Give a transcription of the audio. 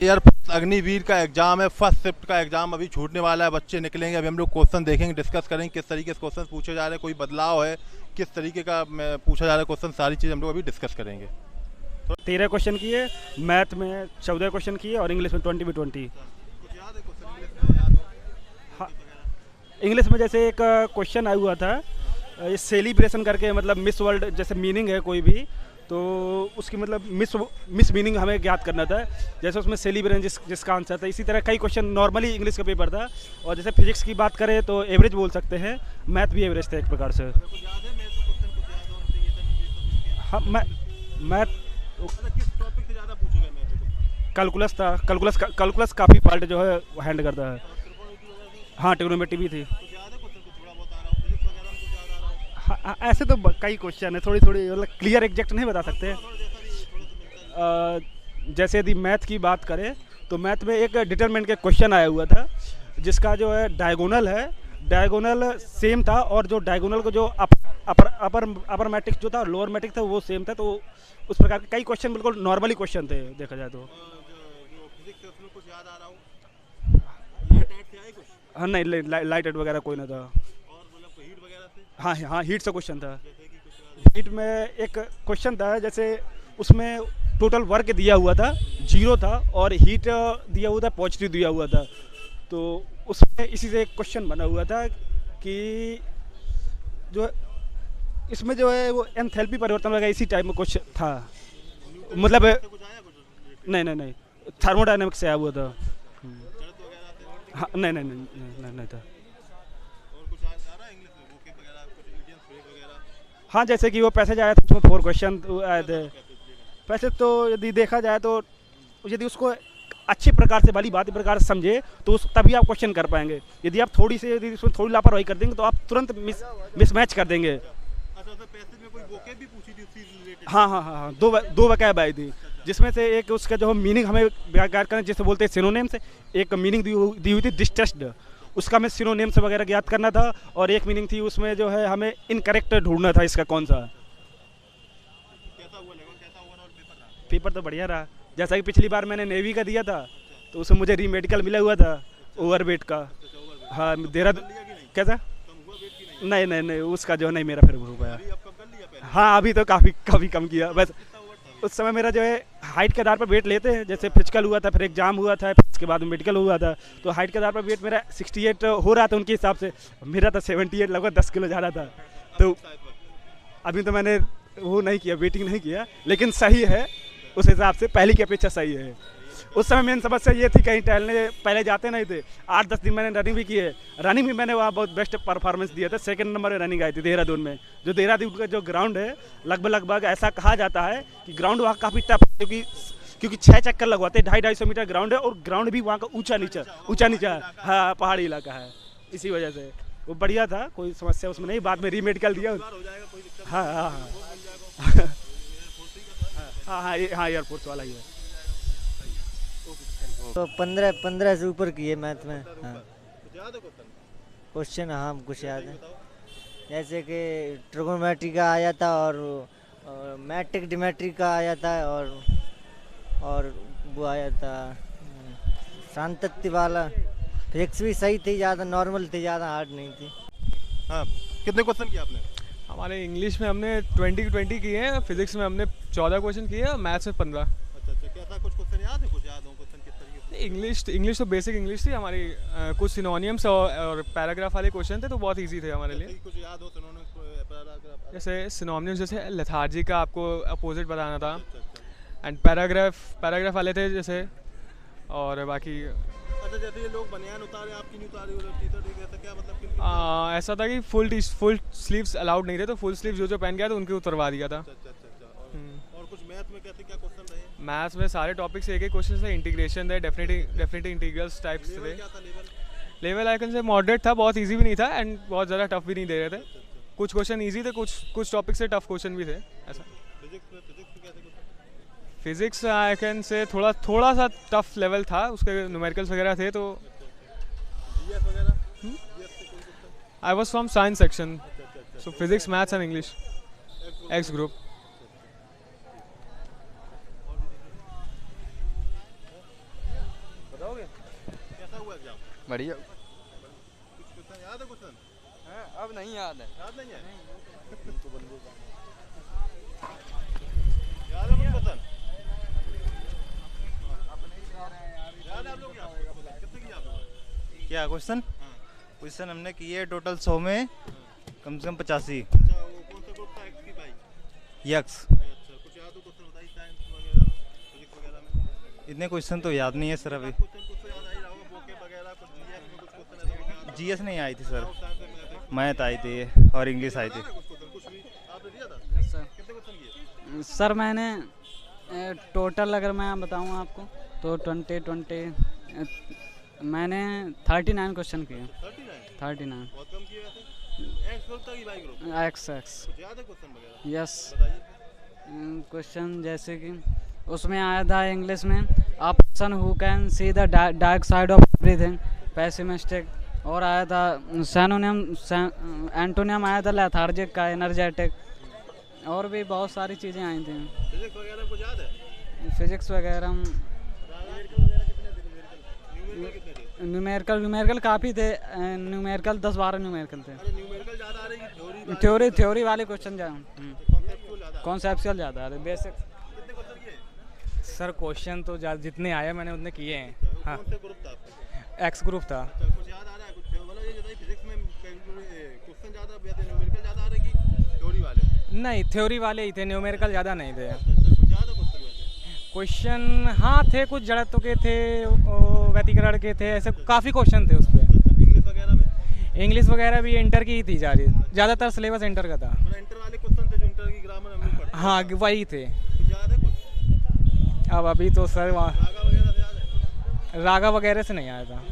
यार अग्निवीर का एग्जाम है, फर्स्ट शिफ्ट का एग्जाम अभी छूटने वाला है। बच्चे निकलेंगे, अभी हम लोग क्वेश्चन देखेंगे, डिस्कस करेंगे किस तरीके से क्वेश्चन पूछे जा रहे हैं, कोई बदलाव है, किस तरीके का पूछा जा रहा है क्वेश्चन, सारी चीज़ हम लोग अभी डिस्कस करेंगे। 13 क्वेश्चन किए, मैथ में 14 क्वेश्चन किए और इंग्लिश में 20 में 20। कुछ याद है क्वेश्चन इंग्लिश में, याद हो हाँ, टॉपिक वगैरह? इंग्लिश में जैसे एक क्वेश्चन आया हुआ था, ये सेलिब्रेशन करके, मतलब मिस वर्ल्ड जैसे मीनिंग है कोई भी, तो उसकी मतलब मिस मीनिंग हमें ज्ञात करना था। जैसे उसमें सेलिब्रेशन जिसका आंसर था, इसी तरह कई क्वेश्चन नॉर्मली इंग्लिश का पेपर था। और जैसे फिजिक्स की बात करें तो एवरेज बोल सकते हैं, मैथ भी एवरेज था एक प्रकार से। अगर कुछ याद है मेरे को क्वेश्चन, कुछ याद होना चाहिए था इंग्लिश और इसके। हाँ, मैथ मतलब किस टॉपिक से ज़्यादा पूछे गए मेरे को? कैलकुलस था। कैलकुलस काफ़ी पार्ट जो है हैंड करता है। और त्रिकोणमिति वगैरह से हाँ, ट्रिग्नोमेट्री भी थी। कुछ याद है क्वेश्चन, कुछ थोड़ा बहुत आ रहा हो, फिजिक्स वगैरह में कुछ याद आ रहा हो? हाँ, हाँ, ऐसे तो कई क्वेश्चन है, थोड़ी थोड़ी मतलब क्लियर एग्जैक्ट नहीं बता सकते। थोड़ा थोड़ा जैसा भी थोड़ा सा मिलता जुलता। जैसे यदि मैथ की बात करें तो मैथ में एक डिटरमिनेंट के क्वेश्चन आया हुआ था, जिसका जो है डायगोनल है, डायगोनल सेम था, और जो डायगोनल को जो अपर मैट्रिक्स जो था, लोअर मैट्रिक्स था, वो सेम था। तो उस प्रकार के कई क्वेश्चन बिल्कुल नॉर्मली क्वेश्चन थे देखा जाए तो। जो जो फिजिक्स है उसमें कुछ याद आ रहा हो? लाइट एड से आए कुछ? हाँ, नहीं, लाइट एट वगैरह कोई ना था। और मतलब कोई हीट वगैरह से? हाँ, हाँ, हीट से क्वेश्चन था। जैसे कि कुछ याद हीट में एक क्वेश्चन था, जैसे उसमें टोटल वर्क दिया हुआ था, जीरो था, और हीट दिया हुआ था, पॉजिटिव दिया हुआ था। तो उसमें इसी से एक क्वेश्चन बना हुआ था कि जो इसमें जो है वो एंथैल्पी परिवर्तन वगैरह इसी टाइप में कुछ था। न्यूटन मतलब से कुछ आया कुछ रिलेटेड? नहीं, नहीं, नहीं, थर्मोडाइनमिक्स से आया हुआ था। जड़त्व वगैरह से और हाँ, नहीं, नहीं, नहीं, नहीं, नहीं, नहीं था। और कुछ आ रहा है इंग्लिश में, वोकेब वगैरह कुछ, इडियम्स फ्रेज वगैरह? हाँ, जैसे कि वो पैसेज आया था, उसमें 4 क्वेश्चन आए कैसा थे। था पैसेज देखा? पैसेज तो यदि देखा जाए तो यदि उसको अच्छे प्रकार से, भली बात प्रकार से समझे तो उस तभी आप क्वेश्चन कर पाएंगे। यदि आप थोड़ी से, यदि उसमें थोड़ी लापरवाही कर देंगे तो आप तुरंत मिसमैच कर देंगे। अच्छा अच्छा, पैसेज में कोई वोकेब भी पूछी थी उससे रिलेटेड? हाँ, हाँ, हाँ, हाँ, दो वकैब आई थी, जिसमें से एक उसका जो मीनिंग हमें ज्ञात करना, जिसे बोलते हैं सिनोनिम से। एक मीनिंग दी हुई थी डिस्ट्रस्ड, उसका हमें सिनोनिम से वगैरह ज्ञात करना था। और एक मीनिंग थी उसमें जो है हमें इनकरेक्ट ढूंढना था, इसका कौन सा। कैसा हुआ लगा, कैसा ओवरऑल पेपर रहा? पेपर तो बढ़िया रहा। जैसा कि पिछली बार मैंने नेवी का दिया था, तो उसमें मुझे रीमेडिकल मिला हुआ था ओवरवेट का। अच्छा ओवरवेट हाँ, कर लिया कि नहीं? कैसा? कम हुआ वेट की नहीं? नहीं, नहीं, नहीं, उसका जो नहीं मेरा फिर हो पाया। अभी अब कम कर लिया पहले? हाँ, अभी तो काफ़ी काफ़ी कम किया बस। कितना ओवर था अभी? उस समय मेरा जो है हाइट के आधार पर वेट लेते हैं, जैसे फिजिकल हुआ था, फिर एग्जाम हुआ था, फिर उसके बाद मेडिकल हुआ था। तो हाइट के आधार पर वेट मेरा 68 हो रहा था उनके हिसाब से। मेरा तो 78, लगभग 10 किलो ज़्यादा था। तो शायद पर अभी तो मैंने वो नहीं किया, वेटिंग नहीं किया, लेकिन सही है उस हिसाब से, पहले की अपेक्षा सही है। उस समय मेन समस्या ये थी, कहीं टहलने पहले जाते नहीं थे। 8-10 दिन मैंने रनिंग भी की है। रनिंग भी मैंने वहाँ बहुत बेस्ट परफॉर्मेंस दिया था, सेकंड नंबर में रनिंग आई थी देहरादून में। जो देहरादून का जो ग्राउंड है, लगभग ऐसा कहा जाता है कि ग्राउंड वहाँ काफ़ी टफ है, क्योंकि 6 चक्कर लगवाते हैं, 250-250 मीटर ग्राउंड है, और ग्राउंड भी वहाँ का ऊंचा नीचा है। हाँ, पहाड़ी इलाका है, इसी वजह से वो बढ़िया था, कोई समस्या उसमें नहीं। बाद में रीमेडिकल दिया। सुधार हो जाएगा, कोई दिक्कत हाँ, हाँ, नहीं, हाँ, वो मिल जाएगा। एयरफोर्स ही का था? हाँ, हाँ, हाँ, एयरफोर्स वाला ही है। तो 15 से ऊपर किए मैथ में। हाँ, कुछ याद है क्वेश्चन? क्वेश्चन, हाँ, कुछ याद है। बताओ। जैसे कि ट्रिगोनोमेट्री का आया था, और मैट्रिक डिमेट्री का आया था, और वो आया था सांतत्य वाला। फिजिक्स भी सही थी, ज़्यादा नॉर्मल थी, ज़्यादा हार्ड नहीं थी। हाँ, कितने क्वेश्चन किए आपने? हमारे इंग्लिश में हमने 20 किए हैं, फिजिक्स में हमने 14 क्वेश्चन किए हैं और मैथ्स में 15। अच्छा अच्छा, कैसा कुछ क्वेश्चन याद है? कुछ याद हो क्वेश्चन किस तरीके से? इंग्लिश तो बेसिक इंग्लिश थी हमारी। कुछ सिनोनियम्स और पैराग्राफ वाले क्वेश्चन थे, तो बहुत इजी थे हमारे जैसे लिए। कि कुछ याद हो सुनो पैराग्राफ? जैसे सिनोनिम्स, जैसे लेथार्जी का आपको अपोजिट बताना था। अच्छा अच्छा। एंड पैराग्राफ वाले थे जैसे। और बाकी अच्छा, जैसे ये लोग बनियान उतारे, आपकी नहीं उतारी, उधर टी-शर्ट ही, ऐसा क्या मतलब किन ऐसा था कि फुल स्लीव्स अलाउड नहीं थे, तो फुल स्लीव्स जो पहन गया था उनके उतरवा दिया था। अच्छा अच्छा अच्छा अच्छा। और कुछ मैथ में कैसे क्या क्वेश्चन रहे? मैथ्स में सारे टॉपिक से एक एक क्वेश्चन थे। इंटीग्रेशन थे, डेफिनेट इंटीग्रल्स टाइप्स लेवल थे। क्या था लेवल? लेवल आइकन से मॉडरेट था, बहुत इजी भी नहीं था एंड बहुत ज़्यादा टफ भी नहीं दे रहे थे। कुछ क्वेश्चन इजी थे, कुछ टॉपिक से टफ क्वेश्चन भी थे ऐसा। फिजिक्स में कैसे क्वेश्चन? फिजिक्स आइकन से थोड़ा सा टफ लेवल था, उसके न्यूमेरिकल्स वगैरह थे। तो जीएस वगैरह? जीएस से कोई question? I was from science section, अच्छा अच्छा अच्छा। सो physics, maths and English, x group. Exam? बढ़िया। कुछ क्वेश्चन याद है? क्वेश्चन अब नहीं याद है। याद नहीं है? याद है कुछ क्वेश्चन? याद है आप लोग? कितने किया आप लोगों ने? क्या क्वेश्चन? हाँ। क्वेश्चन हमने किए टोटल 100 में कम से कम 85। अच्छा, वो कौन सा ग्रुप था? एक्स की बाई? यक्स। अच्छा, कुछ याद हो क्वेश्चन बताइए, साइंस वगैरह में, फिजिक्स वगैरह में? इतने क्वेश्चन तो याद नहीं है सर अभी। क्वेश्चन कुछ तो याद आ ही रहा होगा, बोके वगैरह कुछ, जीएस में कुछ क्वेश्चन ऐसा कुछ याद? जीएस नहीं आई थी सर, साइंस में मैथ है। मैथ आई थी और इंग्लिश आई थी। कुछ क्वेश्चन कुछ भी आपने दिया था? सर कितने क्वेश्चन किए? सर मैंने टोटल अगर मैं बताऊं आपको तो 20 मैंने 39 क्वेश्चन किए। 39 बहुत कम किए वैसे। एक्स ग्रुप था कि वाई ग्रुप? एक्स कुछ याद है क्वेश्चन वगैरह? यस। बताइए। क्वेश्चन जैसे कि उसमें आया था इंग्लिश में, a person who can see the dark side of everything, pessimistic. और आया था सैनोनियम, एंटोनियम आया था लेथार्जिक का, एनर्जेटिक। और भी बहुत सारी चीज़ें आई थी। फिजिक्स वगैरह कुछ याद है? फिजिक्स वगैरह न्यूमेरिकल वगैरह कितने थे? न्यूमेरिकल कितने थे? न्यूमेरिकल काफ़ी थे। न्यूमेरिकल 10-12 न्यूमेरिकल थे। अरे न्यूमेरिकल ज़्यादा आ रही है, थ्योरी वाले क्वेश्चन कॉन्सेप्चुअल ज़्यादा? कॉन्सेप्चुअल ज़्यादा है, बेसिक। कितने क्वेश्चन किए? सर क्वेश्चन तो जितने आए मैंने उतने किए हैं। हाँ, कौन से ग्रुप था आपका? एक्स ग्रुप था। अच्छा, कुछ याद आ रहा है? कुछ मतलब ये बताइए, फिजिक्स में क्वेश्चन ज़्यादा वैसे न्यूमेरिकल ज़्यादा आ रहे कि थ्योरी वाले? नहीं, थ्योरी वाले ही थे, न्यूमेरिकल ज़्यादा नहीं थे। अच्छा, कुछ याद है क्वेश्चन वैसे? क्वेश्चन हाँ थे, कुछ जड़त्व के थे, व्यतिकरण के थे, ऐसे काफ़ी क्वेश्चन थे उस पर। इंग्लिश वगैरह में? इंग्लिश वगैरह भी इंटर की ही थी ज़्यादातर सिलेबस इंटर का था। मतलब इंटर वाले क्वेश्चन थे जो इंटर की ग्रामर हम लोग पढ़ते हैं। हाँ, वही थे। कुछ याद है कुछ? अब अभी तो सर वहाँ रागा वगैरह से याद है? रागा वगैरह से नहीं आया था।